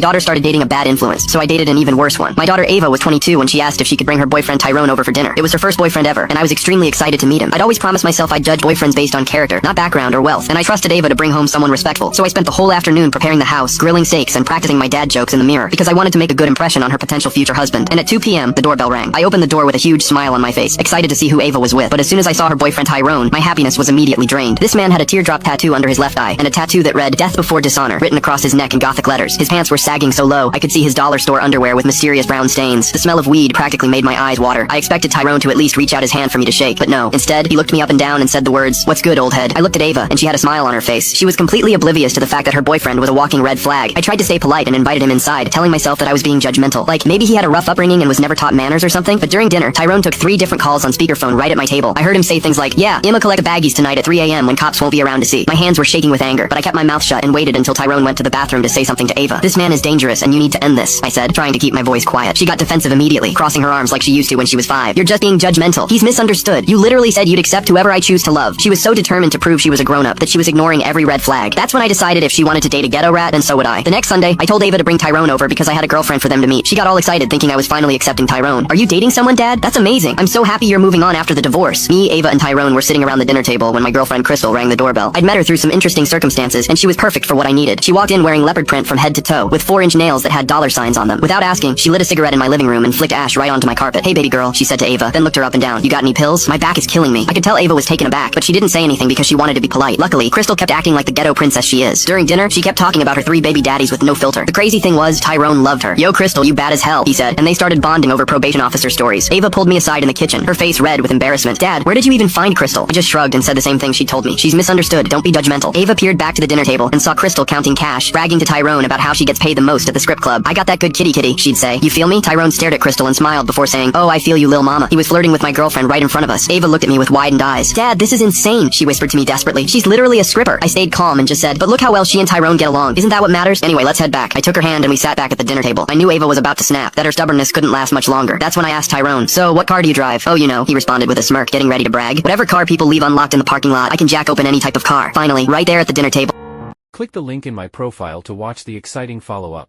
Daughter started dating a bad influence, so I dated an even worse one. My daughter Ava was 22 when she asked if she could bring her boyfriend Tyrone over for dinner. It was her first boyfriend ever, and I was extremely excited to meet him. I'd always promised myself I'd judge boyfriends based on character, not background or wealth, and I trusted Ava to bring home someone respectful. So I spent the whole afternoon preparing the house, grilling steaks, and practicing my dad jokes in the mirror, because I wanted to make a good impression on her potential future husband. And at 2 p.m., the doorbell rang. I opened the door with a huge smile on my face, excited to see who Ava was with, but as soon as I saw her boyfriend Tyrone, my happiness was immediately drained. This man had a teardrop tattoo under his left eye, and a tattoo that read, "Death Before Dishonor," written across his neck in Gothic letters. His pants were sagging so low, I could see his dollar store underwear with mysterious brown stains. The smell of weed practically made my eyes water. I expected Tyrone to at least reach out his hand for me to shake, but no. Instead, he looked me up and down and said the words, "What's good, old head?" I looked at Ava, and she had a smile on her face. She was completely oblivious to the fact that her boyfriend was a walking red flag. I tried to stay polite and invited him inside, telling myself that I was being judgmental. Like, maybe he had a rough upbringing and was never taught manners or something. But during dinner, Tyrone took 3 different calls on speakerphone right at my table. I heard him say things like, "Yeah, I'ma collect the baggies tonight at 3 a.m. when cops won't be around to see." My hands were shaking with anger, but I kept my mouth shut and waited until Tyrone went to the bathroom to say something to Ava. "This man is dangerous and you need to end this," I said, trying to keep my voice quiet. She got defensive immediately, crossing her arms like she used to when she was 5. "You're just being judgmental. He's misunderstood. You literally said you'd accept whoever I choose to love." She was so determined to prove she was a grown-up that she was ignoring every red flag. That's when I decided if she wanted to date a ghetto rat, then so would I. The next Sunday, I told Ava to bring Tyrone over because I had a girlfriend for them to meet. She got all excited thinking I was finally accepting Tyrone. "Are you dating someone, Dad? That's amazing. I'm so happy you're moving on after the divorce." Me, Ava, and Tyrone were sitting around the dinner table when my girlfriend Crystal rang the doorbell. I'd met her through some interesting circumstances, and she was perfect for what I needed. She walked in wearing leopard print from head to toe, with 4-inch nails that had dollar signs on them. Without asking, she lit a cigarette in my living room and flicked ash right onto my carpet. "Hey, baby girl," she said to Ava, then looked her up and down. "You got any pills? My back is killing me." I could tell Ava was taken aback, but she didn't say anything because she wanted to be polite. Luckily, Crystal kept acting like the ghetto princess she is. During dinner, she kept talking about her 3 baby daddies with no filter. The crazy thing was, Tyrone loved her. "Yo, Crystal, you bad as hell," he said, and they started bonding over probation officer stories. Ava pulled me aside in the kitchen, her face red with embarrassment. "Dad, where did you even find Crystal?" I just shrugged and said the same thing she told me. "She's misunderstood. Don't be judgmental." Ava peered back to the dinner table and saw Crystal counting cash, bragging to Tyrone about how she gets paid the most at the script club. "I got that good kitty," she'd say. "You feel me?" Tyrone stared at Crystal and smiled before saying, "Oh, I feel you, lil mama." He was flirting with my girlfriend right in front of us. Ava looked at me with widened eyes. "Dad, this is insane," she whispered to me desperately. "She's literally a stripper." I stayed calm and just said, "But look how well she and Tyrone get along. Isn't that what matters? Anyway, let's head back." I took her hand and we sat back at the dinner table. I knew Ava was about to snap, that her stubbornness couldn't last much longer. That's when I asked Tyrone, "So, what car do you drive?" "Oh, you know," he responded with a smirk, getting ready to brag. "Whatever car people leave unlocked in the parking lot, I can jack open any type of car." Finally, right there at the dinner table. Click the link in my profile to watch the exciting follow-up.